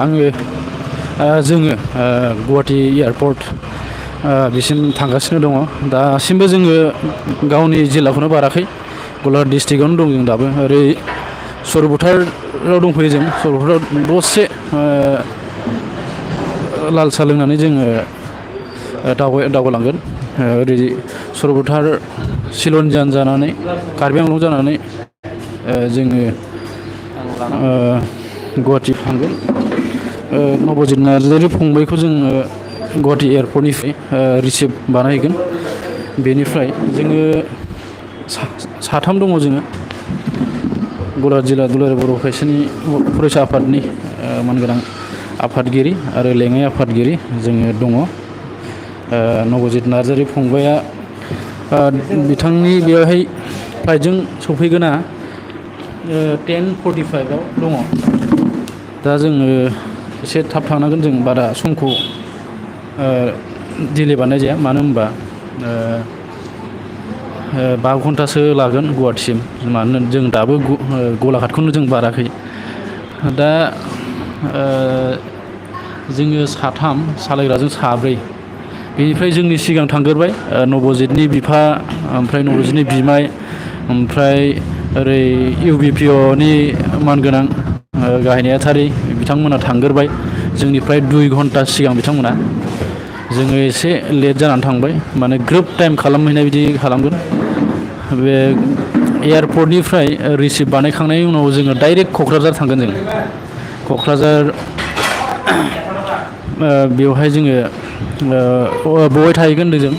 जोङो गुवाहाटी एयारपर्ट बिसिम थांगासिनो दङ। दासिमबो जोङो गावनि जिल्लाखौनो बाराखै, गलाघाट डिस्ट्रिक्टआवनो दं जों दाबो। ओरै सरभटाराव दंफैयो जों। सरभटाराव दसे लाल साहा लोंनानै जोङो दावगालांगोन। ओरै सरभटार सिलनजान जानानै कार्बि आंलं जानानै जोङो गुवाहाटि थांगोन। नबजित नार्जारि फंबायखौ जोङो गुवाहाटी एयारपर्टनिफ्राय रिसिभ बानायहैगोन। बेनिफ्राय जोङो साथाम दङ जोङो। गलाघाट जिल्ला दुलाराय बर' फरायसा आफादनि मानगोनां आफादगिरि आरो लेङाइ आफादगिरि जोङो दङ। नबजित नार्जारि फंबाया बिथांनि बेवहाय फ्लाइटजों सफैगोना 10:45 दङ। दा जोङो एसे थाब थांनांगोन। जों बारा समखौ दिले बानाय जाया, मानो होनबा 5 घन्टासो लागोन गुवाहाटिसिम। मानो जों दाबो गलाघाटखौनो जों बाराखै। दा जोङो साथाम, सालायग्राजों साब्रै। बेनिफ्राय जोंनि सिगां थांग्रोबाय नबजितनि बिफा, ओमफ्राय नबजितनि बिमाय, ओमफ्राय ओरै UBPOनि मानगोनां गाहाय नेहाथारि बिथांमोना थांग्रोबाय। जोंनिफ्राय 2 घन्टा सिगां बिथांमोना। जोङो एसे लेट जानानै थांबाय, माने ग्रोब टाइम खालामहैनाय बिदि खालामगोन। बे एयारपर्टनिफ्राय रिसिभ बानायखांनायनि उनाव जोङो डाइरेक्ट क'क्राझार थांगोन। जों क'क्राझार बेवहाय जोङो बहाय थाहैगोन होनदों जों?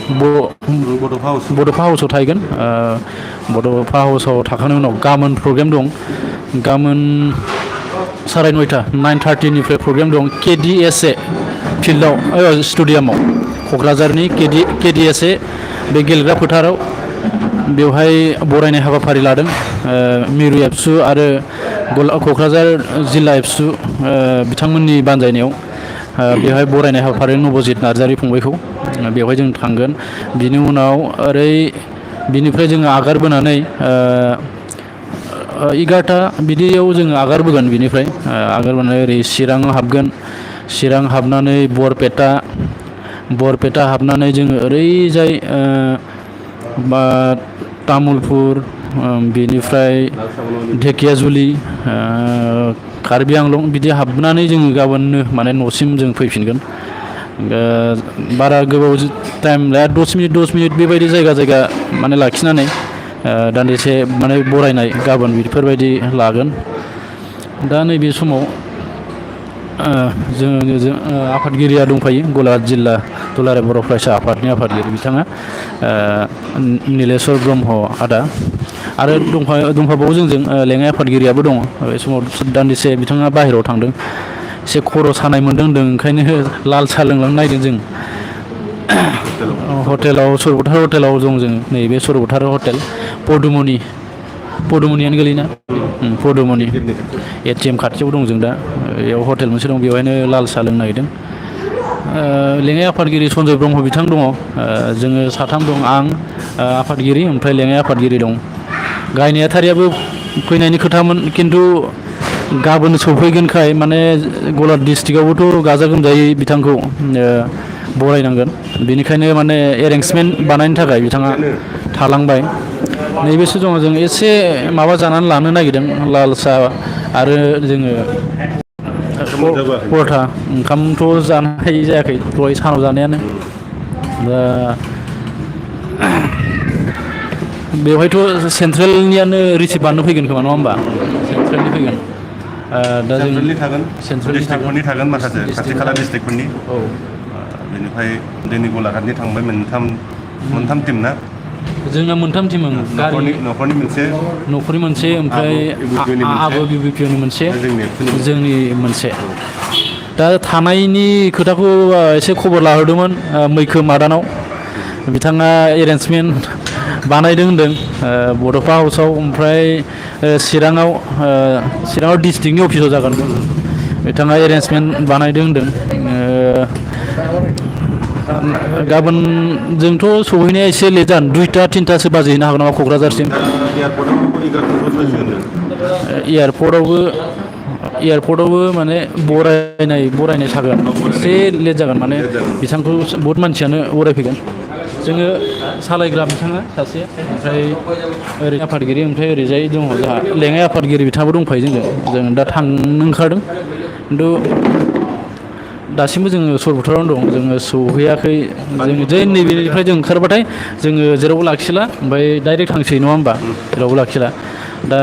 बड'फा हाउसाव थाहैगोन। बड'फा हाउसाव थाखांनायनि उनाव गाबोन प्रग्राम दं। गाबोन 9:30 9:30निफ्राय प्रग्राम दं KDSA फिल्डआव, स्टेडियामाव, क'क्राझारनि KDSA बे गेलेग्रा फोथाराव। बेवहाय बरायनाय हाबाफारि लादों मिरु एबसु आरो क'क्राझार जिल्ला एबसु बिथांमोननि बानजायनायाव। बेवहाय बरायनाय हाबाफारि नबजित नार्जारि फंबायखौ बेवहाय जों थांगोन। बिनि उनाव बिनिफ्राय जोङो आगारबोनानै 11टा बिदियाव जोङो आगारबोगोन। बिनिफ्राय आगारबोनानै ओरै चिराङाव हाबगोन। चिरां हाबनानै बरपेटा हाबनानै जोङो ओरैजाय तामुलपुर, बेनिफ्राय ढेकियाजुलि, कार्बि आंलं बिदि हाबनानै जोङो गाबोननो माने न'सिम जों फैफिनगोन। बारा गोबाव टाइम लाया, 10 मिनिट बेबायदि जायगा माने लाखिनानै दान्दिसे माने बरायनाय गाबोन बेफोरबायदि लागोन। दा नैबे समाव जों आफादगिरिया दंफायो, गलाघाट जिल्ला दुलाराय बर' फरायसा आफादनि आफादगिरि बिथाङा नीलेश्वर ब्रह्म आदा। आरो दंफाबावो जोंजों लेङाइ आफादगिरियाबो दङ। बे समाव दान्दिसे बिथाङा बाहेरायाव थांदों, एसे खर' सानाय मोनदों होनदों, ओंखायनो लाल साहा लोंलांनो नागिरदों। जों हटेलाव सरभटार हटेलाव दं। जों नैबे सरभटार हटेल पदुमनियानो गोलैना पदुमनि ATM खाथियाव दं। जों दा बेयाव हटेल मोनसे दं, बेवहायनो लाल साहा लोंनो नागिरदों। लेङाइ आफादगिरि सन्जय ब्रह्म बिथां दङ। जोङो साथाम दं, आं आफादगिरि, ओमफ्राय लेङाइ आफादगिरि दं। गाहाय नेहाथारियाबो फैनायनि खोथामोन, खिन्थु गाबोन सफैगोनखाय माने गलाघाट डिस्ट्रिक्टआवबोथ' गाजा गोमजायै बिथांखौ बरायनांगोन। बेनिखायनो माने एरेन्जमेन्ट बानायनो थाखाय बिथाङा थालांबाय। नैबेसो दङ। जों एसे माबा जानानै लानो नागिरदों, लाल साहा आरो जोङो परथा। ओंखामथ' जानाय जायाखै, दहाय सानाव जानायानो। दा बेवहायथ' सेन्ट्रेलनियानो रिसिभ बानायनो फैगोन खोमा, नङा होमबा? सेन्ट्रेलनि फैगोन। दा जों सेन्ट्रेलनि थागोन माखासे खाथि खाला डिस्ट्रिक्टफोरनि। औ, बेनिफ्राय जोंनि गलाघाटनि थांबाय मोनथाम टिम ना? जोंना मोनथाम टिम। न'खरनि मोनसे, ओमफ्राय ABPOनि मोनसे, जोंनि मोनसे। दा थानायनि खोथाखौ एसे खबर लाहरदोंमोन मैखोम आदानाव। बिथाङा एरेन्जमेन्ट बानायदों होनदों बड'फा हाउसाव, ओमफ्राय चिराङाव डिस्ट्रिक्टनि अफिसाव जागोन। बिथाङा एरेन्जमेन्ट बानायदों होनदों। गाबोन जोंथ' सहैनाया एसे लेट जागोन, 2टा-3टासो बाजिहैनो हागौ नामा क'क्राझारसिम। एयारपर्टआवबो माने बरायनाय थागोन एसे लेट जागोन माने बिथांखौ बहुत मानसियानो बरायफैगोन जोङो सालायग्रा बिथाङा सासे ओमफ्राय ओरै आफादगिरि ओमफ्राय ओरैजाय दङ जोंहा लेङाइ आफादगिरि बिथाङाबो दंफायो जों दा थांनो ओंखारदों खिन्थु दासिमबो जोङो सरबथारावनो दं जोङो सौहैयाखै जों जै नैबेनिफ्राय जों ओंखारबाथाय जोङो जेरावबो लाखिला ओमफ्राय डाइरेक्ट थांसै नङा होमबा जेरावबो लाखिला दा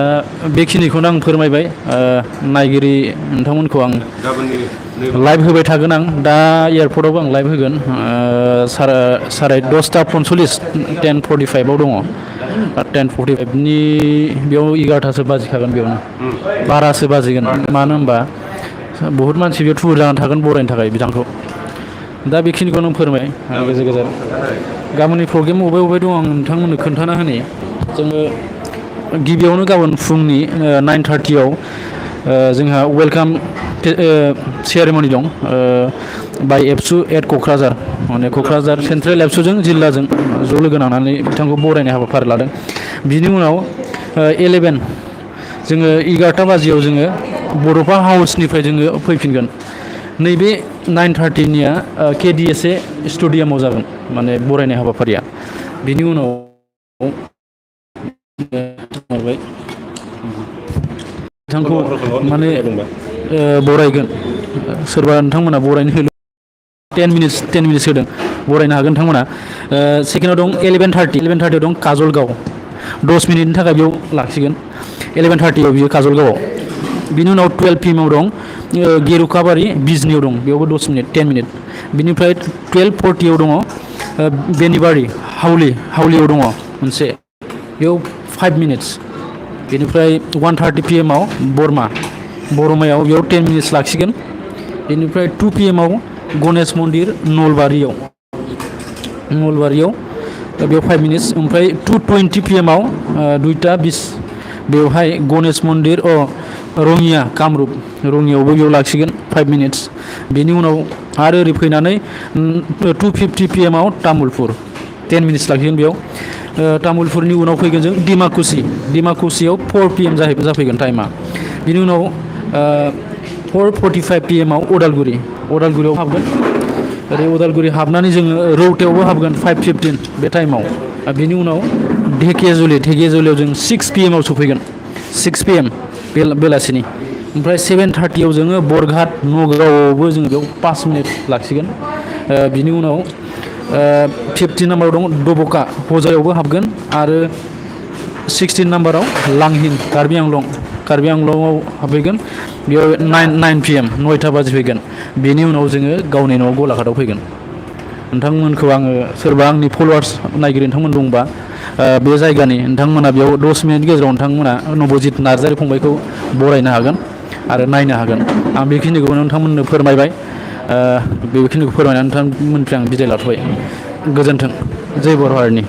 बेखिनिखौनो आं फोरमायबाय नायगिरि नोंथांमोनखौ आं लाइभ होबाय थागोन आं दा एयारपर्टआवबो आं लाइभ होगोन साराय 10:45 10:45 दङ 10:45नि बेयाव 11थासो बाजिखागोन बेयावनो 12सो बाजिगोन मानो होनबा बहुत मानसि बेयाव थुबुर जानानै थागोन बरायनो थाखाय बिथांखौ दा बेखिनिखौ नों फोरमाय गेजेर गेजेर गाबोननि प्रग्राम बबे दं आं नोंथांमोननो खोन्थाना होनि जोङो गिबियावनो गाबोन फुंनि 9:30 जोंहा वेलकाम सेरेमनि दं बाय एबसु एट क'क्राझार माने क'क्राझार सेन्ट्रेल एबसुजों जिल्लाजों ज' लोगो नांनानै बिथांखौ बरायनाय हाबाफारि लादों बिनि उनाव 11 जोङो 11ता बाजियाव जोङो बड'फा हाउसनिफ्राय जोङो फैफिनगोन नैबे 9:30निया KDSA स्टेडियामाव जागोन माने बरायनाय हाबाफारिया बिनि उनाव बिथांखौ माने बरायगोन सोरबा नोंथांमोना बरायनो होलो 10 मिनिट्स होदों बरायनो हागोन नोंथांमोना सेकेन्डआव दं 11:30 दं काजलगाव 10 मिनिटनि थाखाय बेयाव लाखिगोन 11:30 बियो काजलगावआव बिनि उनाव 12 PM दं गेरुकाबारि बिजनियाव दं बेयावबो 10 मिनिट बिनिफ्राय 12:40 दङ बेनिबारि हावलियाव दङ मोनसे बेयाव 5 मिनिट्स बेनिफ्राय 1:30 PM बरमायाव बेयाव 10 मिनिट्स लाखिगोन बेनिफ्राय 2 PM गणेश मन्दिर नलबारियाव बेयाव 5 मिनिट्स ओमफ्राय 2:20 PM 2:20 बेवहाय गणेश मन्दिर रङिया कामरुप रङियावबो बेयाव लाखिगोन 5 मिनिट्स बेनि उनाव आरो ओरै फैनानै 2:50 PM तामुलपुर 10 मिनिट्स लाखिगोन बेयाव तामुलपुरनि उनाव फैगोन जों डिमाकुसियाव 4 PM जाफैगोन टाइमा बिनि उनाव 4:45 PM अदालगुरियाव हाबगोन ओरै अदालगुरि हाबनानै जोङो रौतायावबो हाबगोन 5:15 बे टाइमाव बिनि उनाव धेकियाजुलियाव जों 6 PM सफैगोन 6 PM बेलासिनि ओमफ्राय 7:30 जोङो बरघाट नगावआवबो जोङो बेयाव 5 मिनिट लाखिगोन बिनि उनाव 15 नाम्बाराव दं दब'का हजायावबो हाबगोन आरो 16 नाम्बाराव लांहिन कार्बि आंलंआव हाबहैगोन बेयाव 9 PM 9ता बाजि फैगोन बेनि उनाव जोङो गावनि न'आव गलाघाटआव फैगोन नोंथांमोनखौ आङो सोरबा आंनि फल'वार्स नायगिरि नोंथांमोन दंबा बे जायगानि नोंथांमोना बेयाव 10 मिनिटनि गेजेराव नोंथांमोना नबजित नार्जारि फंबायखौ बरायनो हागोन आरो नायनो हागोन आं बेखिनिखौ नोंथांमोननो फोरमायबाय बेखिनिखौ फोरमायनानै नोंथांमोननिफ्राय आं बिदाय लाथ'बाय गोजोन्थों जय बर' हारिनि